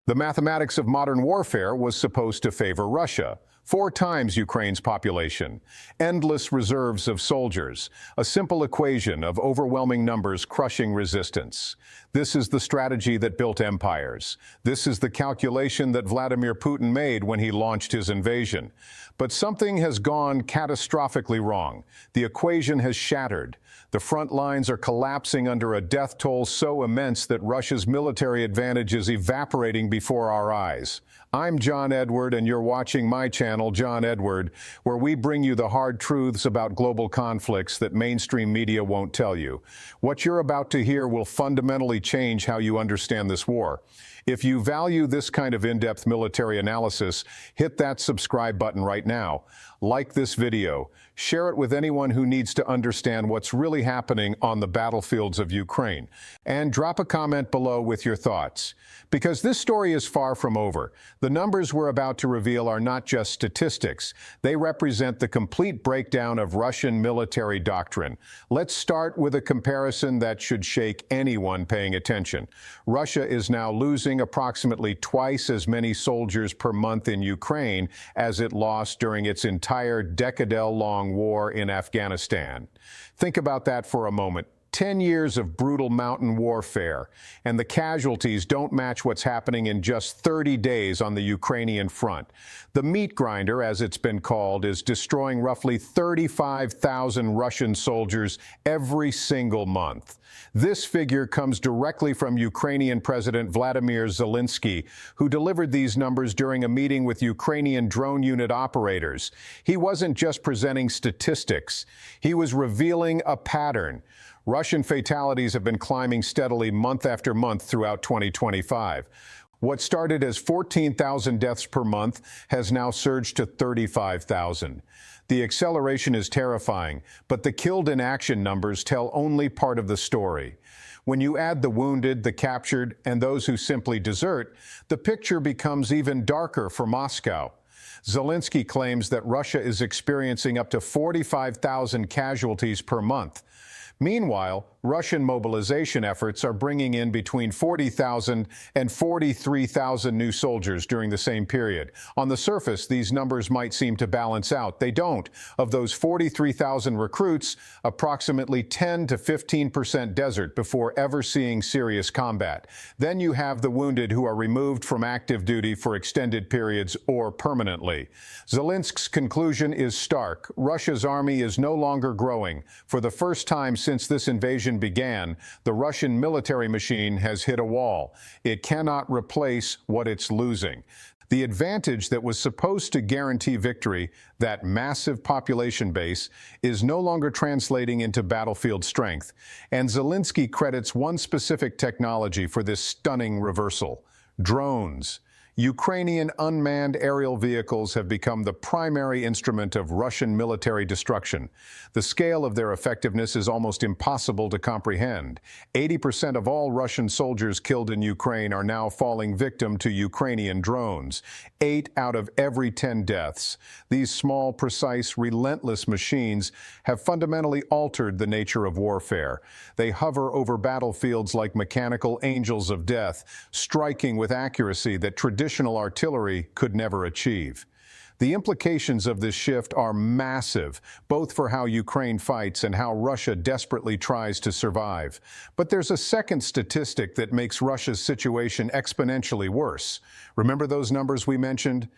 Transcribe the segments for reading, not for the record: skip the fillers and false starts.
The mathematics of modern warfare was supposed to favor Russia. 4 times Ukraine's population, endless reserves of soldiers, a simple equation of overwhelming numbers crushing resistance. This is the strategy that built empires. This is the calculation that Vladimir Putin made when he launched his invasion. But something has gone catastrophically wrong. The equation has shattered. The front lines are collapsing under a death toll so immense that Russia's military advantage is evaporating before our eyes. I'm John Edward, and you're watching my channel, John Edward, where we bring you the hard truths about global conflicts that mainstream media won't tell you. What you're about to hear will fundamentally change how you understand this war. If you value this kind of in-depth military analysis, hit that subscribe button right now. Like this video, share it with anyone who needs to understand what's really happening on the battlefields of Ukraine, and drop a comment below with your thoughts. Because this story is far from over. The numbers we're about to reveal are not just statistics. They represent the complete breakdown of Russian military doctrine. Let's start with a comparison that should shake anyone paying attention. Russia is now losing approximately twice as many soldiers per month in Ukraine as it lost during its entire decade-long war in Afghanistan. Think about that for a moment. 10 years of brutal mountain warfare, and the casualties don't match what's happening in just 30 days on the Ukrainian front. The meat grinder, as it's been called, is destroying roughly 35,000 Russian soldiers every single month. This figure comes directly from Ukrainian President Vladimir Zelensky, who delivered these numbers during a meeting with Ukrainian drone unit operators. He wasn't just presenting statistics, he was revealing a pattern. Russian fatalities have been climbing steadily month after month throughout 2025. What started as 14,000 deaths per month has now surged to 35,000. The acceleration is terrifying, but the killed in action numbers tell only part of the story. When you add the wounded, the captured, and those who simply desert, the picture becomes even darker for Moscow. Zelensky claims that Russia is experiencing up to 45,000 casualties per month. Meanwhile, Russian mobilization efforts are bringing in between 40,000 and 43,000 new soldiers during the same period. On the surface, these numbers might seem to balance out. They don't. Of those 43,000 recruits, approximately 10 to 15% desert before ever seeing serious combat. Then you have the wounded who are removed from active duty for extended periods or permanently. Zelensky's conclusion is stark. Russia's army is no longer growing. For the first time since this invasion began, the Russian military machine has hit a wall. It cannot replace what it's losing. The advantage that was supposed to guarantee victory, that massive population base, is no longer translating into battlefield strength. And Zelensky credits one specific technology for this stunning reversal: drones. Ukrainian unmanned aerial vehicles have become the primary instrument of Russian military destruction. The scale of their effectiveness is almost impossible to comprehend. 80% of all Russian soldiers killed in Ukraine are now falling victim to Ukrainian drones. 8 out of every 10 deaths. These small, precise, relentless machines have fundamentally altered the nature of warfare. They hover over battlefields like mechanical angels of death, striking with accuracy that traditional artillery could never achieve. The implications of this shift are massive, both for how Ukraine fights and how Russia desperately tries to survive. But there's a second statistic that makes Russia's situation exponentially worse. Remember those numbers we mentioned?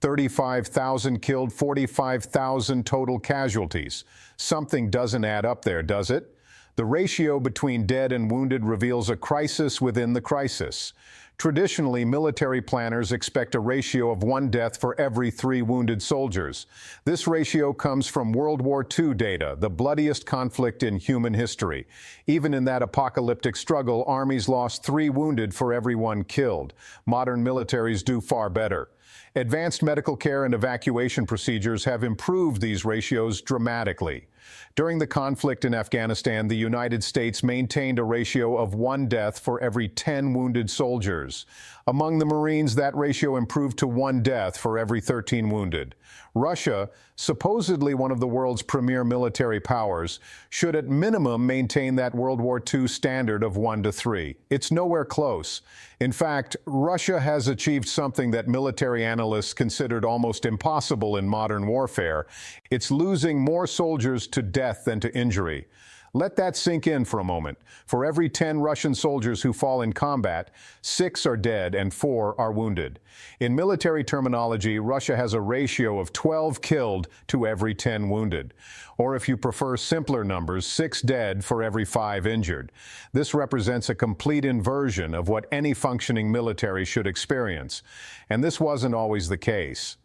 35,000 killed, 45,000 total casualties. Something doesn't add up there, does it? The ratio between dead and wounded reveals a crisis within the crisis. Traditionally, military planners expect a ratio of 1 death for every 3 wounded soldiers. This ratio comes from World War II data, the bloodiest conflict in human history. Even in that apocalyptic struggle, armies lost 3 wounded for every 1 killed. Modern militaries do far better. Advanced medical care and evacuation procedures have improved these ratios dramatically. During the conflict in Afghanistan, the United States maintained a ratio of 1 death for every 10 wounded soldiers. survivors. Among the Marines, that ratio improved to 1 death for every 13 wounded. Russia, supposedly one of the world's premier military powers, should at minimum maintain that World War II standard of 1 to 3. It's nowhere close. In fact, Russia has achieved something that military analysts considered almost impossible in modern warfare. It's losing more soldiers to death than to injury. Let that sink in for a moment. For every 10 Russian soldiers who fall in combat, 6 are dead and 4 are wounded. In military terminology, Russia has a ratio of 12 killed to every 10 wounded. Or if you prefer simpler numbers, 6 dead for every 5 injured. This represents a complete inversion of what any functioning military should experience. And this wasn't always the case.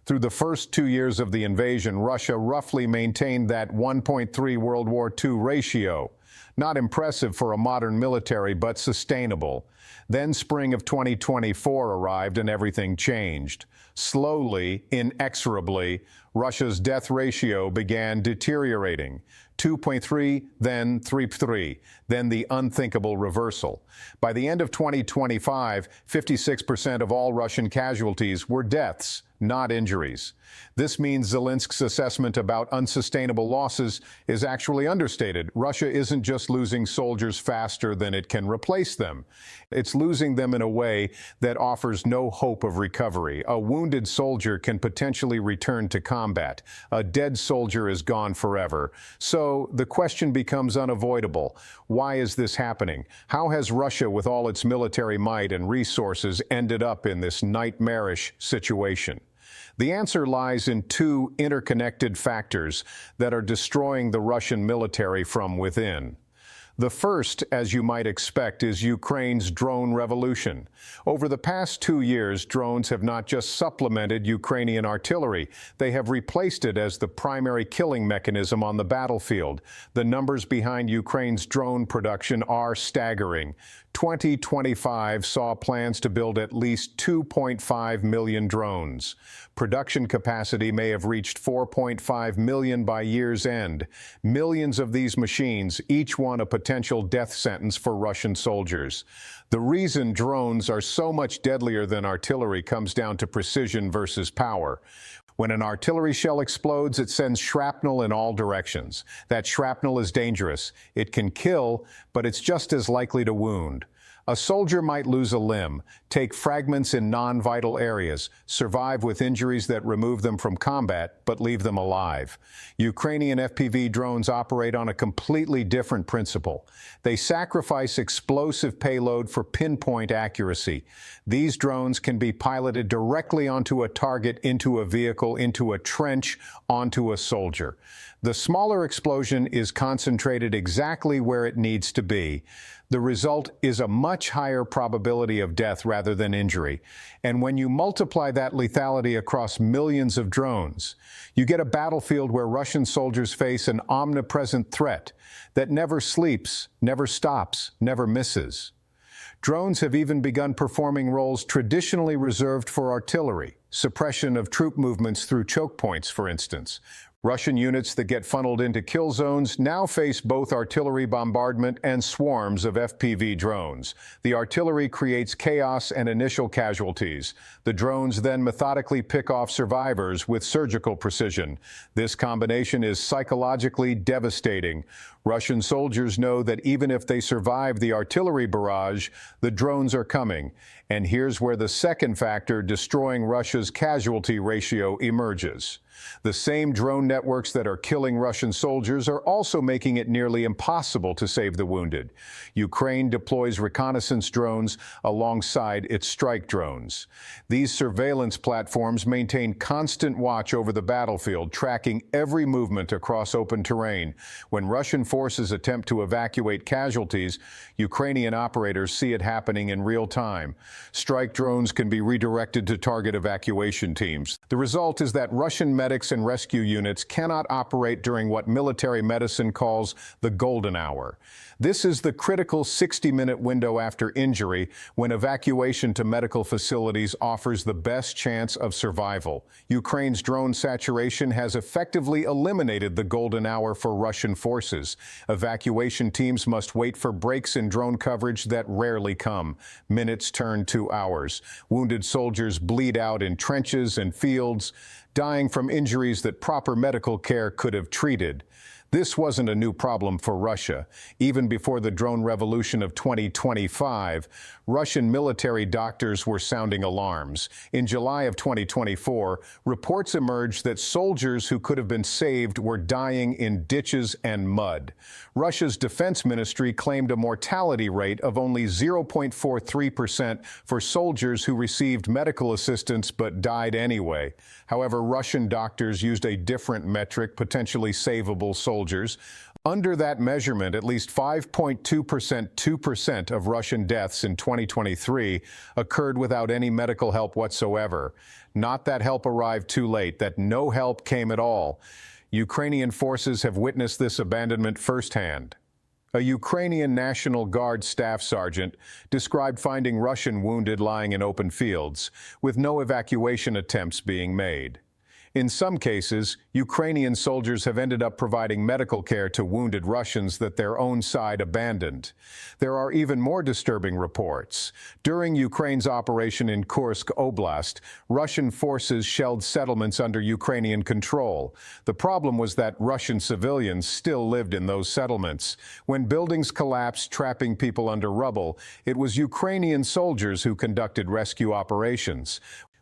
Through the first 2 years of the invasion, Russia roughly maintained that 1.3 World War II ratio. Not impressive for a modern military, but sustainable. Then spring of 2024 arrived and everything changed. Slowly, inexorably, Russia's death ratio began deteriorating. 2.3, then 3.3, then the unthinkable reversal. By the end of 2025, 56% of all Russian casualties were deaths, not injuries. This means Zelensky's assessment about unsustainable losses is actually understated. Russia isn't just losing soldiers faster than it can replace them. It's losing them in a way that offers no hope of recovery. A wounded soldier can potentially return to combat. A dead soldier is gone forever. So the question becomes unavoidable. Why is this happening? How has Russia, with all its military might and resources, ended up in this nightmarish situation? The answer lies in 2 interconnected factors that are destroying the Russian military from within. The first, as you might expect, is Ukraine's drone revolution. Over the past 2 years, drones have not just supplemented Ukrainian artillery, they have replaced it as the primary killing mechanism on the battlefield. The numbers behind Ukraine's drone production are staggering. 2025 saw plans to build at least 2.5 million drones. Production capacity may have reached 4.5 million by year's end. Millions of these machines, each one a potential death sentence for Russian soldiers. The reason drones are so much deadlier than artillery comes down to precision versus power. When an artillery shell explodes, it sends shrapnel in all directions. That shrapnel is dangerous. It can kill, but it's just as likely to wound. A soldier might lose a limb, take fragments in non-vital areas, survive with injuries that remove them from combat, but leave them alive. Ukrainian FPV drones operate on a completely different principle. They sacrifice explosive payload for pinpoint accuracy. These drones can be piloted directly onto a target, into a vehicle, into a trench, onto a soldier. The smaller explosion is concentrated exactly where it needs to be. The result is a much higher probability of death rather than injury. And when you multiply that lethality across millions of drones, you get a battlefield where Russian soldiers face an omnipresent threat that never sleeps, never stops, never misses. Drones have even begun performing roles traditionally reserved for artillery, suppression of troop movements through choke points, for instance. Russian units that get funneled into kill zones now face both artillery bombardment and swarms of FPV drones. The artillery creates chaos and initial casualties. The drones then methodically pick off survivors with surgical precision. This combination is psychologically devastating. Russian soldiers know that even if they survive the artillery barrage, the drones are coming. And here's where the second factor destroying Russia's casualty ratio emerges. The same drone networks that are killing Russian soldiers are also making it nearly impossible to save the wounded. Ukraine deploys reconnaissance drones alongside its strike drones. These surveillance platforms maintain constant watch over the battlefield, tracking every movement across open terrain. When Russian forces attempt to evacuate casualties, Ukrainian operators see it happening in real time. Strike drones can be redirected to target evacuation teams. The result is that Russian medics and rescue units cannot operate during what military medicine calls the golden hour. This is the critical 60-minute window after injury when evacuation to medical facilities offers the best chance of survival. Ukraine's drone saturation has effectively eliminated the golden hour for Russian forces. Evacuation teams must wait for breaks in drone coverage that rarely come. Minutes turn than 2 hours. Wounded soldiers bleed out in trenches and fields, dying from injuries that proper medical care could have treated. This wasn't a new problem for Russia. Even before the drone revolution of 2025, Russian military doctors were sounding alarms. In July of 2024, reports emerged that soldiers who could have been saved were dying in ditches and mud. Russia's defense ministry claimed a mortality rate of only 0.43% for soldiers who received medical assistance but died anyway. However, Russian doctors used a different metric, potentially savable soldiers. Under that measurement, at least 5.2% of Russian deaths in 2023 occurred without any medical help whatsoever. Not that help arrived too late, that no help came at all. Ukrainian forces have witnessed this abandonment firsthand. A Ukrainian National Guard staff sergeant described finding Russian wounded lying in open fields, with no evacuation attempts being made. In some cases, Ukrainian soldiers have ended up providing medical care to wounded Russians that their own side abandoned. There are even more disturbing reports. During Ukraine's operation in Kursk Oblast, Russian forces shelled settlements under Ukrainian control. The problem was that Russian civilians still lived in those settlements. When buildings collapsed, trapping people under rubble, it was Ukrainian soldiers who conducted rescue operations.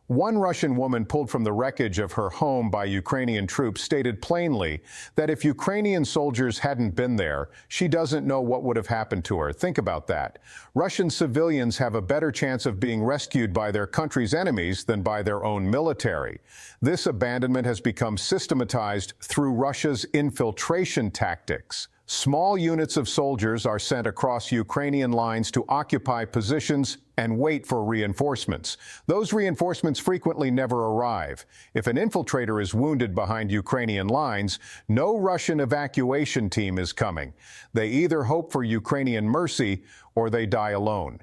One Russian woman pulled from the wreckage of her home by Ukrainian troops stated plainly that if Ukrainian soldiers hadn't been there, she doesn't know what would have happened to her. Think about that. Russian civilians have a better chance of being rescued by their country's enemies than by their own military. This abandonment has become systematized through Russia's infiltration tactics. Small units of soldiers are sent across Ukrainian lines to occupy positions and wait for reinforcements. Those reinforcements frequently never arrive. If an infiltrator is wounded behind Ukrainian lines, no Russian evacuation team is coming. They either hope for Ukrainian mercy or they die alone.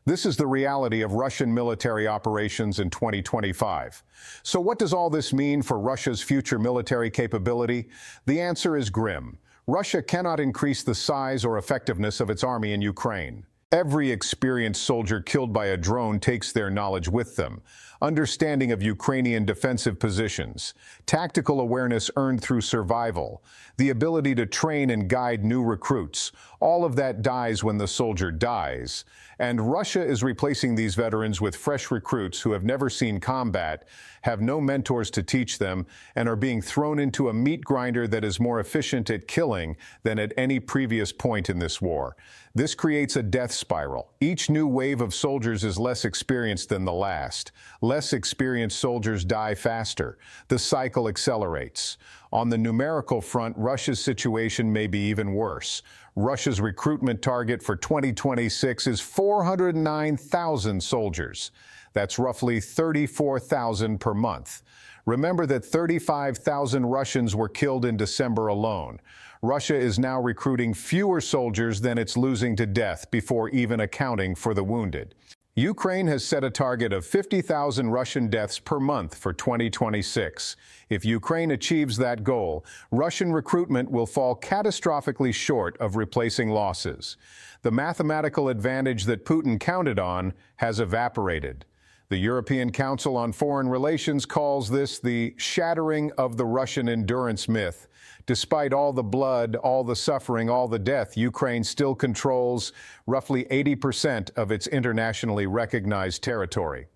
This is the reality of Russian military operations in 2025. So what does all this mean for Russia's future military capability? The answer is grim. Russia cannot increase the size or effectiveness of its army in Ukraine. Every experienced soldier killed by a drone takes their knowledge with them. Understanding of Ukrainian defensive positions, tactical awareness earned through survival, the ability to train and guide new recruits, all of that dies when the soldier dies. And Russia is replacing these veterans with fresh recruits who have never seen combat, have no mentors to teach them, and are being thrown into a meat grinder that is more efficient at killing than at any previous point in this war. This creates a death spiral. Each new wave of soldiers is less experienced than the last. Less experienced soldiers die faster. The cycle accelerates. On the numerical front, Russia's situation may be even worse. Russia's recruitment target for 2026 is 409,000 soldiers. That's roughly 34,000 per month. Remember that 35,000 Russians were killed in December alone. Russia is now recruiting fewer soldiers than it's losing to death before even accounting for the wounded. Ukraine has set a target of 50,000 Russian deaths per month for 2026. If Ukraine achieves that goal, Russian recruitment will fall catastrophically short of replacing losses. The mathematical advantage that Putin counted on has evaporated. The European Council on Foreign Relations calls this the shattering of the Russian endurance myth. Despite all the blood, all the suffering, all the death, Ukraine still controls roughly 80% of its internationally recognized territory.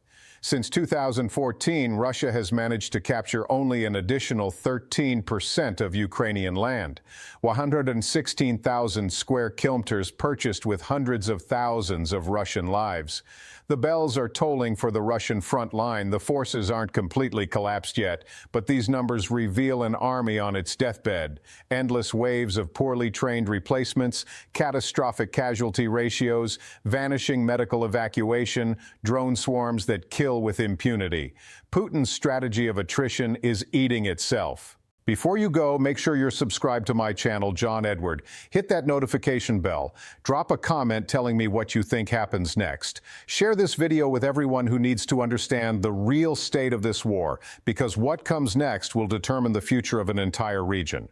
Since 2014, Russia has managed to capture only an additional 13% of Ukrainian land, 116,000 square kilometers purchased with hundreds of thousands of Russian lives. The bells are tolling for the Russian front line. The forces aren't completely collapsed yet, but these numbers reveal an army on its deathbed. Endless waves of poorly trained replacements, catastrophic casualty ratios, vanishing medical evacuation, drone swarms that kill with impunity. Putin's strategy of attrition is eating itself. Before you go, make sure you're subscribed to my channel, John Edward. Hit that notification bell. Drop a comment telling me what you think happens next. Share this video with everyone who needs to understand the real state of this war, because what comes next will determine the future of an entire region.